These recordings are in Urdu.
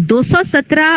217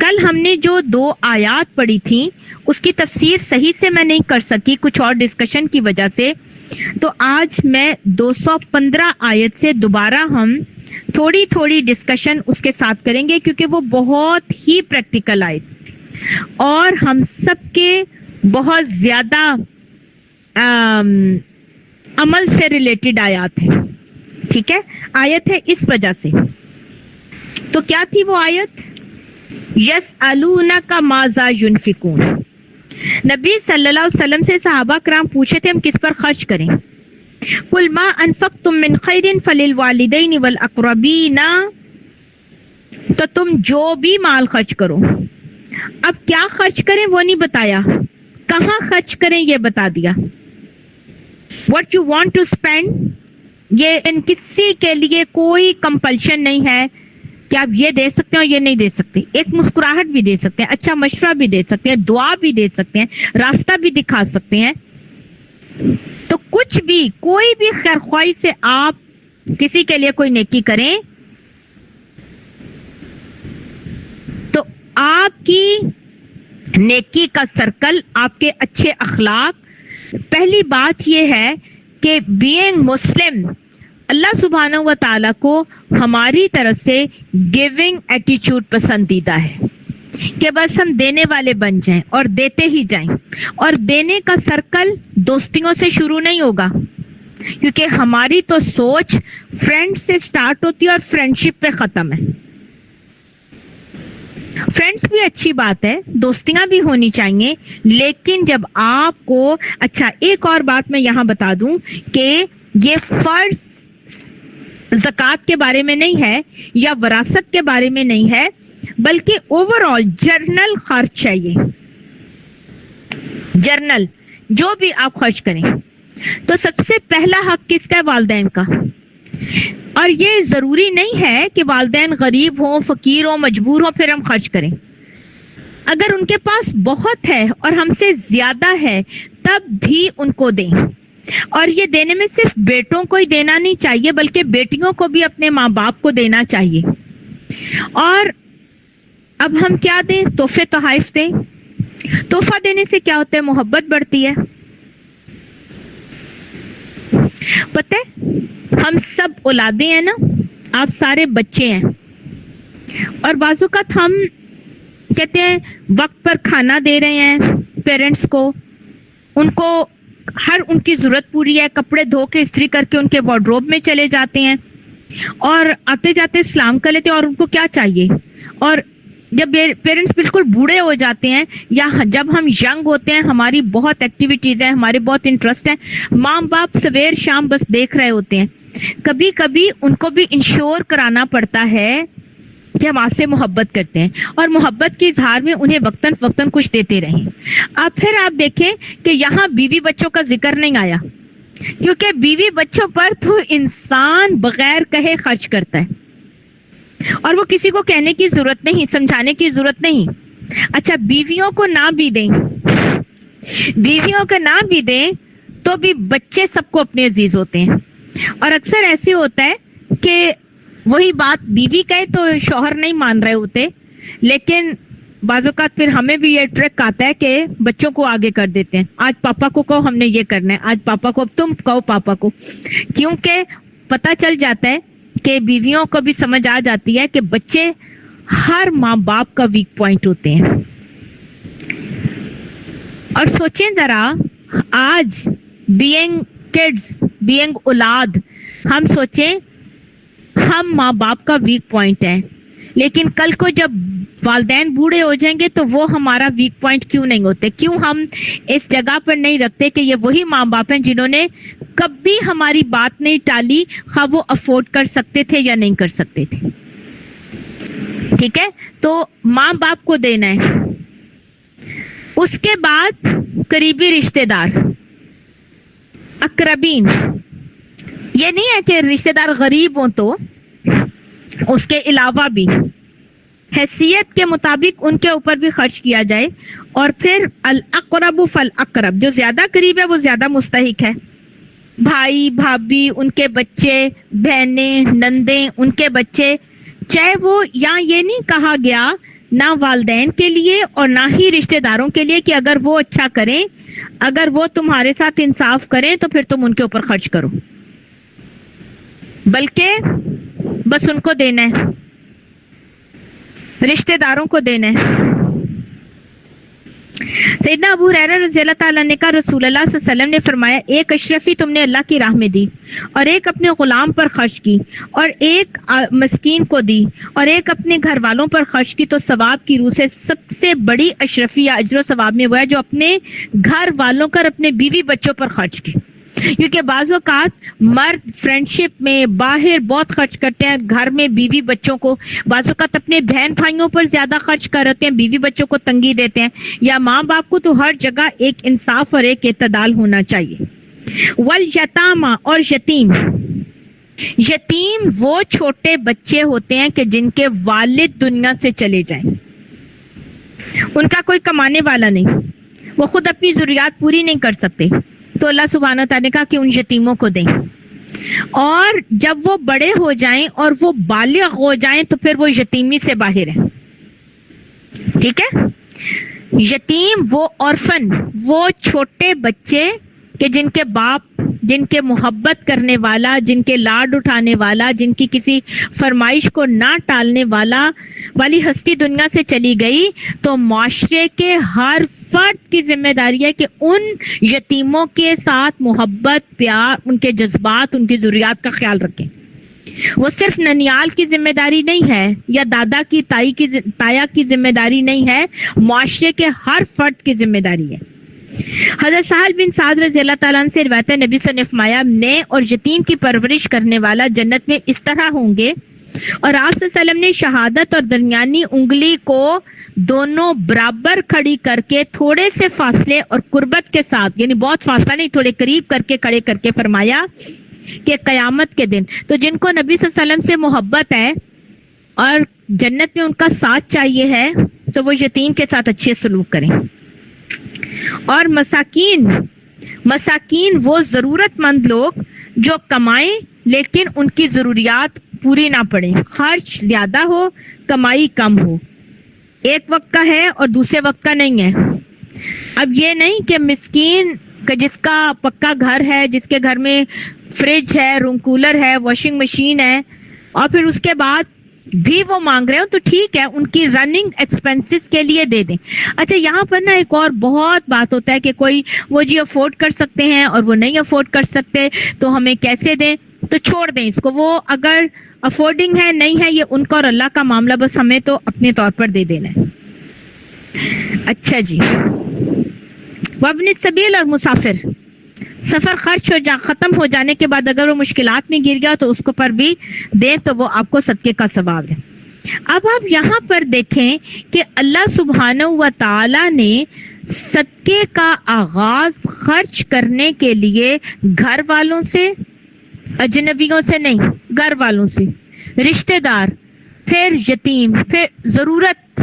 کل ہم نے جو 2 آیات پڑھی تھیں اس کی تفسیر صحیح سے میں نہیں کر سکی کچھ اور ڈسکشن کی وجہ سے، تو آج میں 215 آیت سے دوبارہ ہم تھوڑی تھوڑی ڈسکشن اس کے ساتھ کریں گے، کیونکہ وہ بہت ہی پریکٹیکل آیت اور ہم سب کے بہت زیادہ عمل سے ریلیٹڈ آیات ہیں. ٹھیک ہے، آیت ہے اس وجہ سے. تو کیا تھی وہ آیت؟ یسألونک ماذا ینفقون. نبی صلی اللہ علیہ وسلم سے صحابہ کرام پوچھے تھے ہم کس پر خرچ کریں. قل ما انفقتم من خیر فللوالدین والاقربین. تو تم جو بھی مال خرچ کرو، اب کیا خرچ کریں وہ نہیں بتایا، کہاں خرچ کریں یہ بتا دیا. What you want to spend، یہ ان کسی کے لیے کوئی کمپلشن نہیں ہے کہ آپ یہ دے سکتے ہیں اور یہ نہیں دے سکتے. ایک مسکراہٹ بھی دے سکتے ہیں، اچھا مشورہ بھی دے سکتے ہیں، دعا بھی دے سکتے ہیں، راستہ بھی دکھا سکتے ہیں. تو کچھ بھی، کوئی بھی خیر خواہی سے آپ کسی کے لیے کوئی نیکی کریں تو آپ کی نیکی کا سرکل، آپ کے اچھے اخلاق. پہلی بات یہ ہے کہ بینگ مسلم، اللہ سبحانہ و تعالیٰ کو ہماری طرف سے گیونگ ایٹیچیوڈ پسندیدہ ہے کہ بس ہم دینے والے بن جائیں اور دیتے ہی جائیں. اور دینے کا سرکل دوستیوں سے شروع نہیں ہوگا، کیونکہ ہماری تو سوچ فرینڈ سے سٹارٹ ہوتی ہے اور فرینڈشپ پہ ختم ہے. فرینڈس بھی اچھی بات ہے، دوستیاں بھی ہونی چاہیے، لیکن جب آپ کو، اچھا ایک اور بات میں یہاں بتا دوں کہ یہ فرض زکوٰۃ کے بارے میں نہیں ہے یا وراثت کے بارے میں نہیں ہے، بلکہ اوور آل جرنل خرچ ہے. یہ جرنل جو بھی آپ خرچ کریں تو سب سے پہلا حق کس کا ہے؟ والدین کا. اور یہ ضروری نہیں ہے کہ والدین غریب ہوں، فقیر ہوں، مجبور ہوں پھر ہم خرچ کریں. اگر ان کے پاس بہت ہے اور ہم سے زیادہ ہے تب بھی ان کو دیں. اور یہ دینے میں صرف بیٹوں کو ہی دینا نہیں چاہیے بلکہ بیٹیوں کو بھی اپنے ماں باپ کو دینا چاہیے. اور اب ہم کیا دیں؟ تحفے تحائف دیں. تحفہ دینے سے کیا ہوتا ہے؟ محبت بڑھتی ہے. پتہ ہے ہم سب اولادیں ہیں نا، آپ سارے بچے ہیں، اور بعض اوقات ہم کہتے ہیں وقت پر کھانا دے رہے ہیں پیرنٹس کو، ان کو ہر ان کی ضرورت پوری ہے، کپڑے دھو کے استری کر کے ان کے وارڈروب میں چلے جاتے ہیں اور آتے جاتے سلام کر لیتے ہیں، اور ان کو کیا چاہیے. اور جب پیرنٹس بالکل بوڑھے ہو جاتے ہیں یا جب ہم ینگ ہوتے ہیں، ہماری بہت ایکٹیویٹیز ہیں، ہمارے بہت انٹرسٹ ہیں، ماں باپ سویر شام بس دیکھ رہے ہوتے ہیں. کبھی کبھی ان کو بھی انشور کرانا پڑتا ہے کہ ہم آپ سے محبت کرتے ہیں، اور محبت کے اظہار میں انہیں وقتاً فوقتاً کچھ دیتے رہیں. اب پھر آپ دیکھیں کہ یہاں بیوی بچوں کا ذکر نہیں آیا، کیونکہ بیوی بچوں پر تو انسان بغیر کہے خرچ کرتا ہے اور وہ کسی کو کہنے کی ضرورت نہیں، سمجھانے کی ضرورت نہیں. اچھا بیویوں کو نہ بھی دیں، بیویوں کو نہ بھی دیں تو بھی بچے سب کو اپنے عزیز ہوتے ہیں. اور اکثر ایسے ہوتا ہے کہ وہی بات بیوی کہے تو شوہر نہیں مان رہے ہوتے، لیکن بعض اوقات پھر ہمیں بھی یہ ٹرک آتا ہے کہ بچوں کو آگے کر دیتے ہیں. آج پاپا کو کہو ہم نے یہ کرنا ہے، آج پاپا کو، اب تم کہو پاپا کو، کیونکہ پتہ چل جاتا ہے کہ بیویوں کو بھی سمجھ آ جاتی ہے کہ بچے ہر ماں باپ کا ویک پوائنٹ ہوتے ہیں. اور سوچیں ذرا، آج بینگ کڈز، بینگ اولاد، ہم سوچیں ہم ماں باپ کا ویک پوائنٹ ہے، لیکن کل کو جب والدین بوڑھے ہو جائیں گے تو وہ ہمارا ویک پوائنٹ کیوں نہیں ہوتے؟ کیوں ہم اس جگہ پر نہیں رکھتے کہ یہ وہی ماں باپ ہیں جنہوں نے کبھی ہماری بات نہیں ٹالی، خواہ وہ افورڈ کر سکتے تھے یا نہیں کر سکتے تھے. ٹھیک ہے، تو ماں باپ کو دینا ہے. اس کے بعد قریبی رشتہ دار، اقربین. یہ نہیں ہے کہ رشتہ دار غریب ہوں تو، اس کے علاوہ بھی حیثیت کے مطابق ان کے اوپر بھی خرچ کیا جائے. اور پھر الاقرب فالاقرب، جو زیادہ قریب ہے وہ زیادہ مستحق ہے. بھائی بھابھی، ان کے بچے، بہنیں نندیں، ان کے بچے، چاہے وہ، یہاں یہ نہیں کہا گیا نہ والدین کے لیے اور نہ ہی رشتہ داروں کے لیے کہ اگر وہ اچھا کریں, اگر وہ تمہارے ساتھ انصاف کریں تو پھر تم ان کے اوپر خرچ کرو, بلکہ بس ان کو دینا ہے, رشتہ داروں کو دینا ہے. سیدنا ابو ہریرہ رضی اللہ تعالیٰ نے کہا رسول اللہ صلی اللہ علیہ وسلم نے فرمایا, ایک اشرفی تم نے اللہ کی راہ میں دی اور ایک اپنے غلام پر خرچ کی اور ایک مسکین کو دی اور ایک اپنے گھر والوں پر خرچ کی تو ثواب کی روح سے سب سے بڑی اشرفی یا اجر و ثواب میں وہ ہے جو اپنے گھر والوں پر اپنے بیوی بچوں پر خرچ کی. کیونکہ بعض اوقات مرد فرینڈشپ میں باہر بہت خرچ کرتے ہیں, گھر میں بیوی بچوں کو, بعض اوقات اپنے بہن بھائیوں پر زیادہ خرچ کرتے ہیں, بیوی بچوں کو تنگی دیتے ہیں, یا ماں باپ کو. تو ہر جگہ ایک انصاف اور ایک اعتدال ہونا چاہیے. والیتامى, اور یتیم, یتیم وہ چھوٹے بچے ہوتے ہیں کہ جن کے والد دنیا سے چلے جائیں, ان کا کوئی کمانے والا نہیں, وہ خود اپنی ضروریات پوری نہیں کر سکتے, تو اللہ سبحانہ تعالیٰ نے کہا کہ ان یتیموں کو دیں, اور جب وہ بڑے ہو جائیں اور وہ بالغ ہو جائیں تو پھر وہ یتیمی سے باہر ہیں. ٹھیک ہے, یتیم وہ orphan, وہ چھوٹے بچے کہ جن کے باپ, جن کے محبت کرنے والا, جن کے لاڈ اٹھانے والا, جن کی کسی فرمائش کو نہ ٹالنے والی ہستی دنیا سے چلی گئی, تو معاشرے کے ہر فرد کی ذمہ داری ہے کہ ان یتیموں کے ساتھ محبت, پیار, ان کے جذبات, ان کی ضروریات کا خیال رکھیں. وہ صرف ننیال کی ذمہ داری نہیں ہے یا دادا کی تایا کی ذمہ داری نہیں ہے, معاشرے کے ہر فرد کی ذمہ داری ہے. حضرت سہل بن سعد رضی اللہ تعالیٰ عنہ سے روایت ہے, نبی صلی اللہ علیہ وسلم نے فرمایا, میں اور یتیم کی پرورش کرنے والا جنت میں اس طرح ہوں گے. اور آپ صلی اللہ علیہ وسلم نے شہادت اور درمیانی انگلی کو دونوں برابر کھڑی کر کے تھوڑے سے فاصلے اور قربت کے ساتھ, یعنی بہت فاصلہ نہیں, تھوڑے قریب کر کے کھڑے کر کے فرمایا کہ قیامت کے دن تو جن کو نبی صلی اللہ علیہ وسلم سے محبت ہے اور جنت میں ان کا ساتھ چاہیے ہے, تو وہ یتیم کے ساتھ اچھے سلوک کریں. اور مساکین وہ ضرورت مند لوگ جو کمائیں لیکن ان کی ضروریات پوری نہ پڑیں, خرچ زیادہ ہو, کمائی کم ہو, ایک وقت کا ہے اور دوسرے وقت کا نہیں ہے. اب یہ نہیں کہ مسکین کہ جس کا پکا گھر ہے, جس کے گھر میں فریج ہے, روم کولر ہے, واشنگ مشین ہے, اور پھر اس کے بعد بھی وہ مانگ رہے ہو, تو ٹھیک ہے, ان کی رننگ ایکسپینسز کے لیے دے دیں. اچھا, یہاں پر نا ایک اور بہت بات ہوتا ہے کہ کوئی وہ جی افورڈ کر سکتے ہیں اور وہ نہیں افورڈ کر سکتے, تو ہمیں کیسے دیں, تو چھوڑ دیں اس کو, وہ اگر افورڈنگ ہے نہیں ہے یہ ان کا اور اللہ کا معاملہ, بس ہمیں تو اپنے طور پر دے دینا ہے. اچھا جی, وابن السبیل, اور مسافر, سفر خرچ ختم ہو جانے کے بعد اگر وہ مشکلات میں گر گیا تو اس کو پر بھی دیں, تو وہ آپ کو صدقے کا ثواب ہے. اب آپ یہاں پر دیکھیں کہ اللہ سبحانہ و تعالی نے صدقے کا آغاز خرچ کرنے کے لیے گھر والوں سے, اجنبیوں سے نہیں, گھر والوں سے, رشتہ دار, پھر یتیم, پھر ضرورت,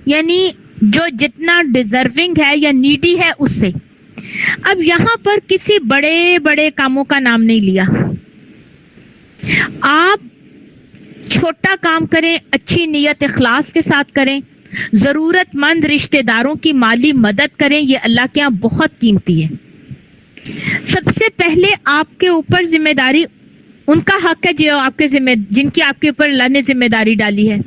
یعنی جو جتنا ڈیزرونگ ہے یا نیڈی ہے اس سے. اب یہاں پر کسی بڑے بڑے کاموں کا نام نہیں لیا. آپ چھوٹا کام کریں, اچھی نیت اخلاص کے ساتھ کریں, ضرورت مند رشتہ داروں کی مالی مدد کریں, یہ اللہ کے یہاں بہت قیمتی ہے. سب سے پہلے آپ کے اوپر ذمہ داری ان کا حق ہے جن کی آپ کے اوپر اللہ نے ذمہ داری ڈالی ہے.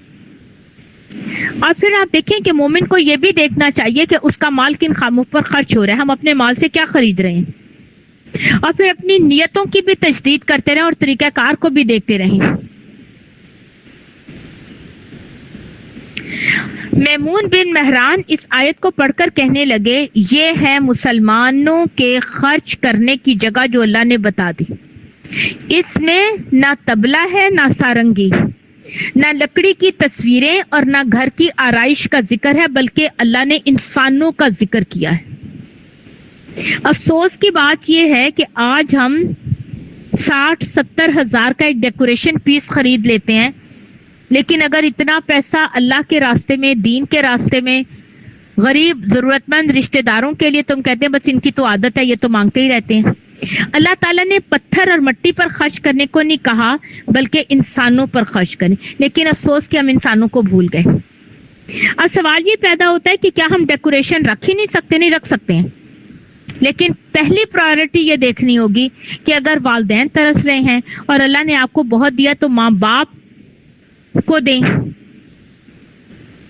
اور پھر آپ دیکھیں کہ مومن کو یہ بھی دیکھنا چاہیے کہ اس کا مال کن کاموں پر خرچ ہو رہا ہے, ہم اپنے مال سے کیا خرید رہے ہیں, اور پھر اپنی نیتوں کی بھی تجدید کرتے رہیں اور طریقہ کار کو بھی دیکھتے رہیں. میمون بن مہران اس آیت کو پڑھ کر کہنے لگے, یہ ہے مسلمانوں کے خرچ کرنے کی جگہ جو اللہ نے بتا دی. اس میں نہ طبلہ ہے, نہ سارنگی, نہ لکڑی کی تصویریں اور نہ گھر کی آرائش کا ذکر ہے, بلکہ اللہ نے انسانوں کا ذکر کیا ہے. افسوس کی بات یہ ہے کہ آج ہم 60-70 ہزار کا ایک ڈیکوریشن پیس خرید لیتے ہیں, لیکن اگر اتنا پیسہ اللہ کے راستے میں, دین کے راستے میں, غریب ضرورت مند رشتہ داروں کے لیے, تم کہتے ہیں بس ان کی تو عادت ہے, یہ تو مانگتے ہی رہتے ہیں. اللہ تعالیٰ نے پتھر اور مٹی پر خرچ کرنے کو نہیں کہا, بلکہ انسانوں پر خرچ کریں, لیکن افسوس کہ ہم انسانوں کو بھول گئے. اب سوال یہ پیدا ہوتا ہے کہ کیا ہم ڈیکوریشن رکھ ہی نہیں سکتے؟ نہیں رکھ سکتے ہیں، لیکن پہلی پرائیورٹی یہ دیکھنی ہوگی کہ اگر والدین ترس رہے ہیں اور اللہ نے آپ کو بہت دیا تو ماں باپ کو دیں،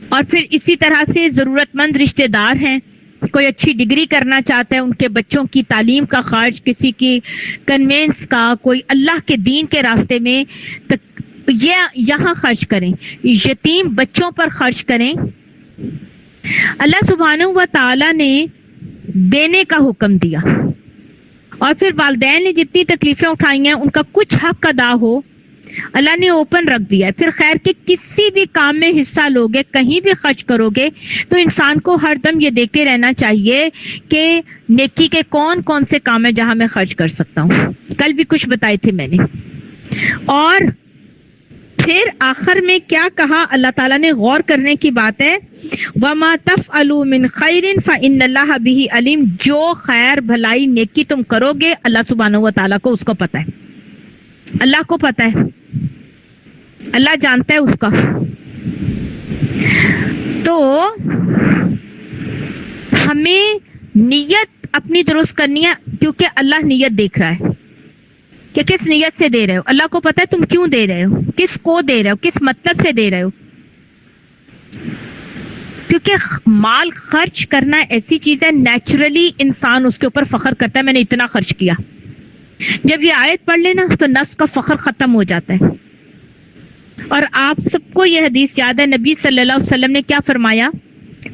اور پھر اسی طرح سے ضرورت مند رشتہ دار ہیں، کوئی اچھی ڈگری کرنا چاہتا ہے، ان کے بچوں کی تعلیم کا خرچ، کسی کی کنوینس کا، کوئی اللہ کے دین کے راستے میں یہاں خرچ کریں، یتیم بچوں پر خرچ کریں۔ اللہ سبحانہ و تعالی نے دینے کا حکم دیا، اور پھر والدین نے جتنی تکلیفیں اٹھائی ہیں ان کا کچھ حق ادا ہو اللہ نے اوپن رکھ دیا ہے۔ پھر خیر کے کسی بھی کام میں حصہ لوگے، کہیں بھی خرچ کرو گے تو انسان کو ہر دم یہ دیکھتے رہنا چاہیے کہ نیکی کے کون کون سے کام ہیں جہاں میں خرچ کر سکتا ہوں۔ کل بھی کچھ بتائے تھے میں نے۔ اور پھر آخر میں کیا کہا اللہ تعالیٰ نے؟ غور کرنے کی بات ہے، وَمَا تَفْعَلُوا مِنْ خَيْرٍ فَإِنَّ اللَّهَ بِهِ عَلِيمٌ۔ جو خیر بھلائی نیکی تم کرو گے اللہ سبحانہ و تعالیٰ کو اس کو پتہ ہے، اللہ کو پتہ ہے، اللہ جانتا ہے اس کا۔ تو ہمیں نیت اپنی درست کرنی ہے، کیونکہ اللہ نیت دیکھ رہا ہے کہ کس نیت سے دے رہے ہو۔ اللہ کو پتہ ہے تم کیوں دے رہے ہو، کس کو دے رہے ہو، کس مطلب سے دے رہے ہو۔ کیونکہ مال خرچ کرنا ایسی چیز ہے، نیچرلی انسان اس کے اوپر فخر کرتا ہے، میں نے اتنا خرچ کیا۔ جب یہ آیت پڑھ لینا تو نفس کا فخر ختم ہو جاتا ہے۔ اور آپ سب کو یہ حدیث یاد ہے، نبی صلی اللہ علیہ وسلم نے کیا فرمایا؟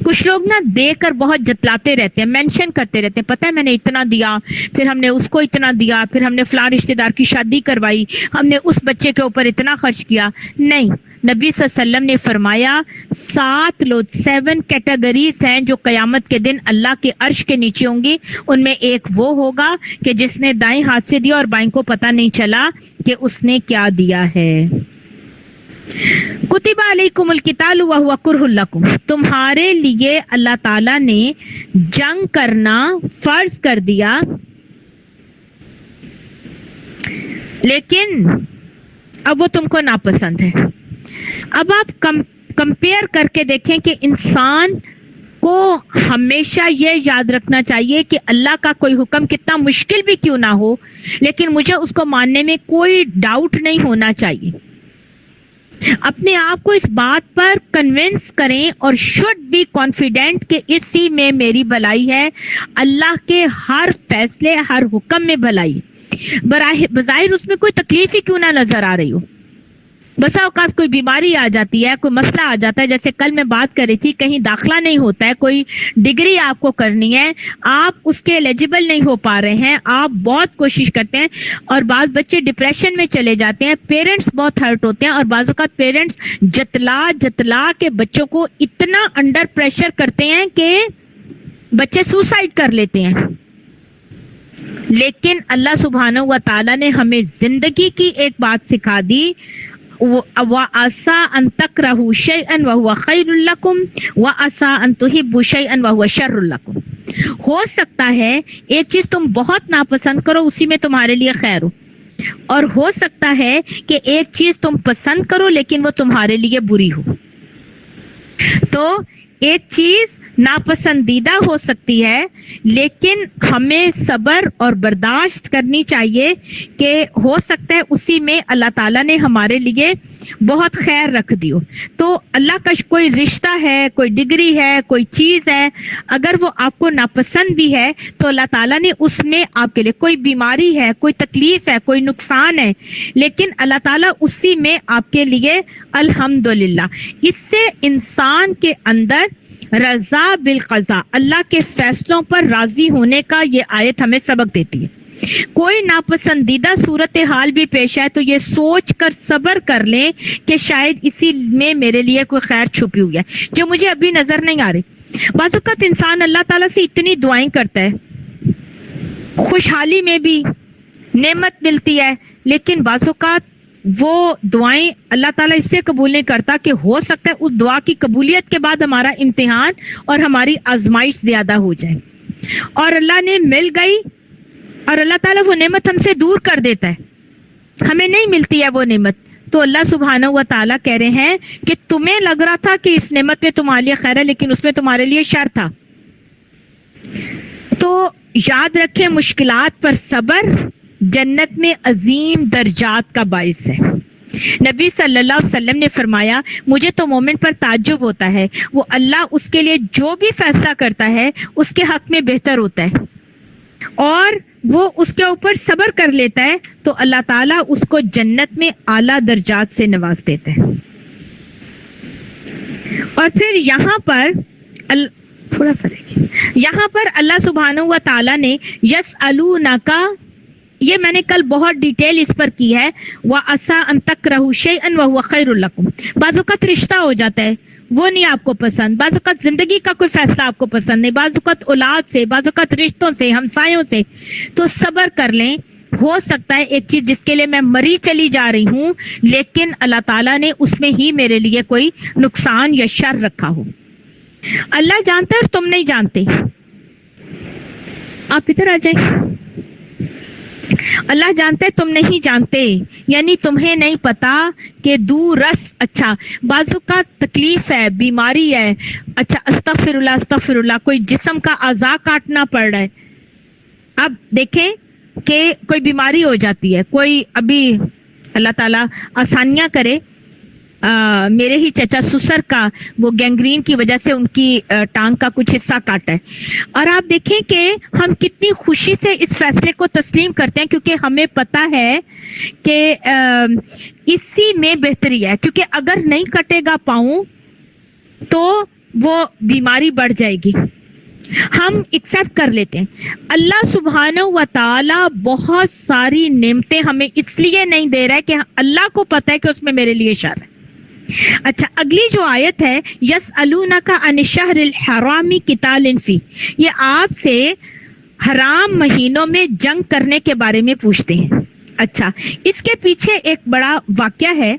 کچھ لوگ نا دے کر بہت جتلاتے رہتے ہیں، مینشن کرتے رہتے ہیں، پتہ ہے میں نے اتنا دیا، پھر ہم نے اس کو اتنا دیا، پھر ہم نے فلاں رشتہ دار کی شادی کروائی، ہم نے اس بچے کے اوپر اتنا خرچ کیا۔ نہیں، نبی صلی اللہ علیہ وسلم نے فرمایا 7 کیٹیگریز ہیں جو قیامت کے دن اللہ کے عرش کے نیچے ہوں گی۔ ان میں ایک وہ ہوگا کہ جس نے دائیں ہاتھ سے دیا اور بائیں کو پتہ نہیں چلا کہ اس نے کیا دیا ہے۔ کتب علیکم القتال وہو کرہ لکم، تمہارے لیے اللہ تعالیٰ نے جنگ کرنا فرض کر دیا، لیکن اب وہ تم کو ناپسند ہے۔ اب آپ کمپیئر کر کے دیکھیں کہ انسان کو ہمیشہ یہ یاد رکھنا چاہیے کہ اللہ کا کوئی حکم کتنا مشکل بھی کیوں نہ ہو، لیکن مجھے اس کو ماننے میں کوئی ڈاؤٹ نہیں ہونا چاہیے۔ اپنے آپ کو اس بات پر کنونس کریں اور شوڈ بی کانفیڈنٹ کہ اسی میں میری بھلائی ہے، اللہ کے ہر فیصلے ہر حکم میں بھلائی، بظاہر اس میں کوئی تکلیف ہی کیوں نہ نظر آ رہی ہو۔ بسا اوقات کوئی بیماری آ جاتی ہے، کوئی مسئلہ آ جاتا ہے، جیسے کل میں بات کر رہی تھی، کہیں داخلہ نہیں ہوتا ہے، کوئی ڈگری آپ کو کرنی ہے، آپ اس کے ایلیجیبل نہیں ہو پا رہے ہیں، آپ بہت کوشش کرتے ہیں اور بعض بچے ڈپریشن میں چلے جاتے ہیں، پیرنٹس بہت ہرٹ ہوتے ہیں، اور بعض اوقات پیرنٹس جتلا کے بچوں کو اتنا انڈر پریشر کرتے ہیں کہ بچے سوسائڈ کر لیتے ہیں۔ لیکن اللہ سبحانہ و تعالیٰ نے ہمیں زندگی کی ایک بات سکھا دی، وَعَسَىٰ أَن تَكْرَهُوا شَيْئًا وَهُوَ خَيْرٌ لَكُمْ وَعَسَىٰ أَن تُحِبُّوا شَيْئًا وَهُوَ شَرٌ لَكُمْ۔ ہو سکتا ہے ایک چیز تم بہت ناپسند کرو، اسی میں تمہارے لیے خیر ہو، اور ہو سکتا ہے کہ ایک چیز تم پسند کرو لیکن وہ تمہارے لیے بری ہو۔ تو ایک چیز ناپسندیدہ ہو سکتی ہے، لیکن ہمیں صبر اور برداشت کرنی چاہیے کہ ہو سکتا ہے اسی میں اللہ تعالیٰ نے ہمارے لیے بہت خیر رکھ دی ہو۔ تو اللہ کا کوئی رشتہ ہے، کوئی ڈگری ہے، کوئی چیز ہے، اگر وہ آپ کو ناپسند بھی ہے تو اللہ تعالیٰ نے اس میں آپ کے لیے، کوئی بیماری ہے، کوئی تکلیف ہے، کوئی نقصان ہے، لیکن اللہ تعالیٰ اسی میں آپ کے لیے الحمدللہ۔ اس سے انسان کے اندر رضا بالقضاء، اللہ کے فیصلوں پر راضی ہونے کا یہ آیت ہمیں سبق دیتی ہے۔ کوئی ناپسندیدہ صورتحال بھی پیش آئے تو یہ سوچ کر صبر کر لیں کہ شاید اسی میں میرے لیے کوئی خیر چھپی ہوئی ہے جو مجھے ابھی نظر نہیں آ رہی۔ بعض اوقات انسان اللہ تعالیٰ سے اتنی دعائیں کرتا ہے، خوشحالی میں بھی نعمت ملتی ہے، لیکن بعض اوقات وہ دعائیں اللہ تعالیٰ اس سے قبول نہیں کرتا کہ ہو سکتا ہے اس دعا کی قبولیت کے بعد ہمارا امتحان اور ہماری آزمائش زیادہ ہو جائے، اور اللہ نے مل گئی اور اللہ تعالیٰ وہ نعمت ہم سے دور کر دیتا ہے، ہمیں نہیں ملتی ہے وہ نعمت، تو اللہ سبحانہ و تعالیٰ کہہ رہے ہیں کہ تمہیں لگ رہا تھا کہ اس نعمت میں تمہارے لیے خیر ہے، لیکن اس میں تمہارے لیے شر تھا. تو یاد رکھیں، مشکلات پر صبر جنت میں عظیم درجات کا باعث ہے. نبی صلی اللہ علیہ وسلم نے فرمایا، مجھے تو مومن پر تعجب ہوتا ہے، وہ اللہ اس کے لیے جو بھی فیصلہ کرتا ہے اس کے حق میں بہتر ہوتا ہے، اور وہ اس کے اوپر صبر کر لیتا ہے تو اللہ تعالیٰ اس کو جنت میں اعلیٰ درجات سے نواز دیتے ہیں. اور پھر یہاں پر تھوڑا سا رکھیے، یہاں پر اللہ سبحانہ و تعالیٰ نے یسألونک، یہ میں نے کل بہت ڈیٹیل اس پر کی ہے، وَعَسَىٰ أَن تَكْرَهُوا شَيْئًا وَهُوَ خَيْرٌ لَكُمْ. بعض اوقات رشتہ ہو جاتا ہے، وہ نہیں آپ کو پسند، بعض اوقات زندگی کا کوئی فیصلہ آپ کو پسند نہیں، بعض اوقات اولاد سے، بعض اوقات رشتوں سے، ہمسایوں سے، تو صبر کر لیں. ہو سکتا ہے ایک چیز جس کے لیے میں مری چلی جا رہی ہوں، لیکن اللہ تعالیٰ نے اس میں ہی میرے لیے کوئی نقصان یا شر رکھا ہو. اللہ جانتا ہے اور تم نہیں جانتے. آپ ادھر آ جائیں. اللہ جانتا ہے تم نہیں جانتے، یعنی تمہیں نہیں پتا کہ دور رس. اچھا بازو کا تکلیف ہے، بیماری ہے، اچھا استغفر اللہ استغفر اللہ، کوئی جسم کا اعضاء کاٹنا پڑ رہا ہے. اب دیکھیں کہ کوئی بیماری ہو جاتی ہے، کوئی ابھی اللہ تعالیٰ آسانیاں کرے، میرے ہی چچا سسر کا وہ گینگرین کی وجہ سے ان کی ٹانگ کا کچھ حصہ کاٹا ہے، اور آپ دیکھیں کہ ہم کتنی خوشی سے اس فیصلے کو تسلیم کرتے ہیں، کیونکہ ہمیں پتا ہے کہ اسی میں بہتری ہے، کیونکہ اگر نہیں کٹے گا پاؤں تو وہ بیماری بڑھ جائے گی. ہم ایکسیپٹ کر لیتے ہیں. اللہ سبحانہ و تعالی بہت ساری نعمتیں ہمیں اس لیے نہیں دے رہا ہے کہ اللہ کو پتہ ہے کہ اس میں میرے لیے شر ہے. اچھا اگلی جو آیت ہے، یسألونک عن الشہر الحرام قتال فی، یہ آپ سے حرام مہینوں میں جنگ کرنے کے بارے میں پوچھتے ہیں. اچھا اس کے پیچھے ایک بڑا واقعہ ہے،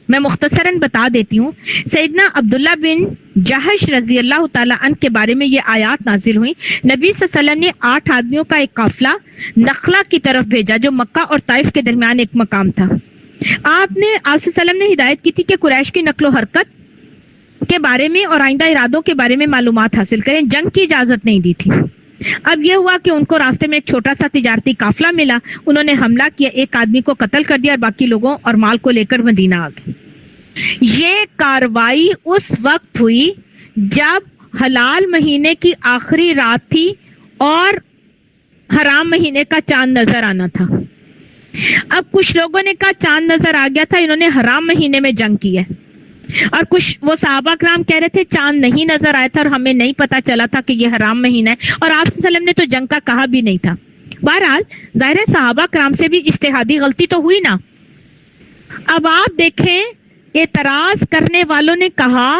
میں مختصراً بتا دیتی ہوں. سیدنا عبداللہ بن جہش رضی اللہ تعالیٰ عنہ کے بارے میں یہ آیات نازل ہوئی. نبی صلی اللہ علیہ وسلم نے 8 آدمیوں کا ایک قافلہ نخلا کی طرف بھیجا، جو مکہ اور طائف کے درمیان ایک مقام تھا. آپ صلی اللہ علیہ وسلم نے ہدایت کی تھی کہ قریش کی نقل و حرکت کے بارے میں اور آئندہ ارادوں کے بارے میں معلومات حاصل کریں. جنگ کی اجازت نہیں دی تھی. اب یہ ہوا کہ ان کو راستے میں ایک چھوٹا سا تجارتی قافلہ ملا، انہوں نے حملہ کیا، ایک آدمی کو قتل کر دیا اور باقی لوگوں اور مال کو لے کر مدینہ آ گئے. یہ کاروائی اس وقت ہوئی جب حلال مہینے کی آخری رات تھی اور حرام مہینے کا چاند نظر آنا تھا. اب کچھ لوگوں نے کہا چاند نظر آ گیا تھا، انہوں نے حرام مہینے میں جنگ کی ہے، اور کچھ وہ صحابہ کرام کہہ رہے تھے چاند نہیں نظر آیا تھا اور ہمیں نہیں پتا چلا تھا کہ یہ حرام مہینہ ہے، اور آپ صلی اللہ علیہ وسلم نے تو جنگ کا کہا بھی نہیں تھا. بہرحال ظاہر ہے صحابہ کرام سے بھی اجتہادی غلطی تو ہوئی نا. اب آپ دیکھیں اعتراض کرنے والوں نے کہا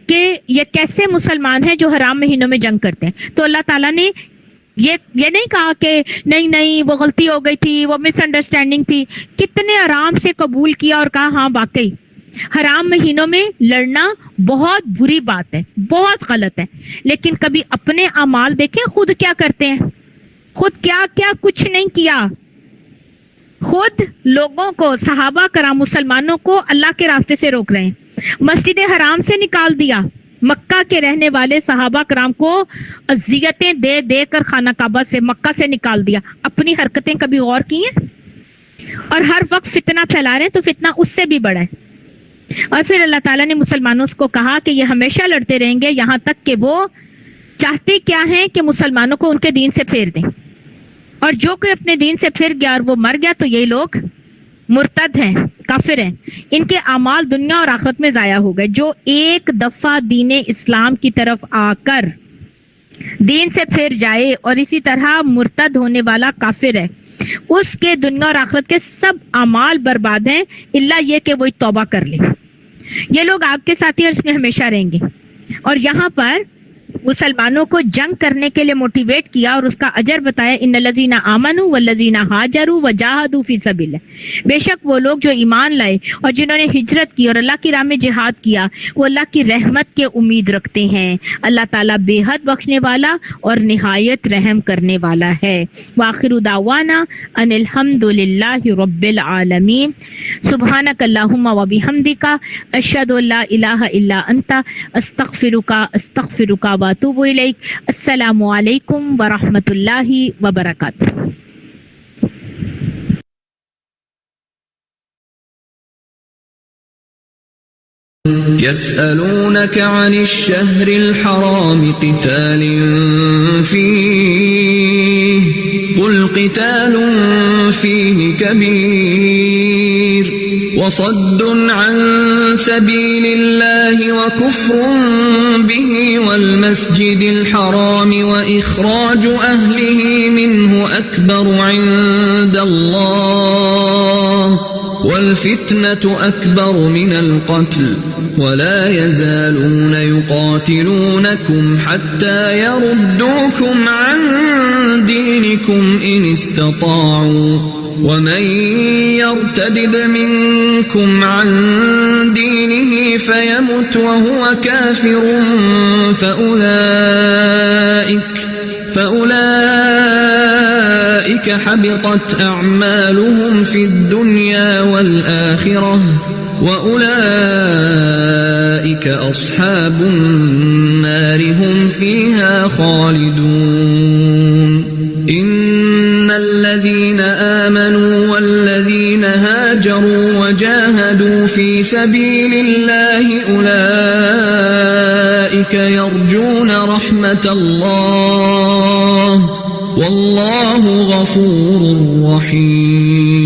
کہ یہ کیسے مسلمان ہیں جو حرام مہینوں میں جنگ کرتے ہیں. تو اللہ تعالیٰ نے یہ نہیں کہا کہ نہیں وہ غلطی ہو گئی تھی، وہ مس انڈرسٹینڈنگ تھی. کتنے آرام سے قبول کیا اور کہا ہاں واقعی حرام مہینوں میں لڑنا بہت بری بات ہے، بہت غلط ہے. لیکن کبھی اپنے اعمال دیکھیں، خود کیا کرتے ہیں، خود کیا کچھ نہیں کیا. خود لوگوں کو، صحابہ کرام مسلمانوں کو اللہ کے راستے سے روک رہے ہیں، مسجد حرام سے نکال دیا، مکہ کے رہنے والے صحابہ کرام کو اذیتیں دے دے کر خانہ کعبہ سے، مکہ سے نکال دیا. اپنی حرکتیں کبھی غور کی ہیں؟ اور ہر وقت فتنہ پھیلا رہے ہیں، تو فتنہ اس سے بھی بڑا ہے. اور پھر اللہ تعالیٰ نے مسلمانوں کو کہا کہ یہ ہمیشہ لڑتے رہیں گے یہاں تک کہ وہ چاہتے کیا ہیں کہ مسلمانوں کو ان کے دین سے پھیر دیں، اور جو کوئی اپنے دین سے پھر گیا اور وہ مر گیا تو یہی لوگ مرتد ہیں، کافر ہیں، ان کے اعمال دنیا اور آخرت میں ضائع ہو گئے. جو ایک دفعہ دین اسلام کی طرف آ کر دین سے پھر جائے اور اسی طرح مرتد ہونے والا کافر ہے، اس کے دنیا اور آخرت کے سب اعمال برباد ہیں، الا یہ کہ وہ توبہ کر لے. یہ لوگ آپ کے ساتھی اور اس میں ہمیشہ رہیں گے. اور یہاں پر مسلمانوں کو جنگ کرنے کے لیے موٹیویٹ کیا اور اس کا اجر بتایا، ان الذین آمنوا والذین ہاجروا وجاہدوا فی سبیل اللہ، بے شک وہ لوگ جو ایمان لائے اور جنہوں نے ہجرت کی اور اللہ کی راہ میں جہاد کیا وہ اللہ کی رحمت کے امید رکھتے ہیں۔ اللہ تعالیٰ بے حد بخشنے والا اور نہایت رحم کرنے والا ہے۔ وآخر دعوانا ان الحمد للہ رب العالمین۔ سبحانک اللہم وبحمدک اشہد ان لا الہ الا انت استغفرک واتوب الیک۔ السلام علیکم ورحمۃ اللہ وبرکاتہ۔ يسألونك عن الشهر الحرام قتال فيه قل قتال فيه كبير وصد عن سبيل الله وكفر به والمسجد الحرام وإخراج أهله منه أكبر عند الله والفتنة أكبر من القتل ولا يزالون يقاتلونكم حتى يردوكم عن دينكم إن استطاعوا ومن يرتدد منكم عن دينه فيمت وهو كافر فأولئك حبطت أعمالهم في الدنيا والآخرة وأولئك أصحاب النار هم فيها خالدون إن الذين آمنوا والذين هاجروا وجاهدوا في سبيل الله أولئك يرجون رحمة الله والله غفور رحيم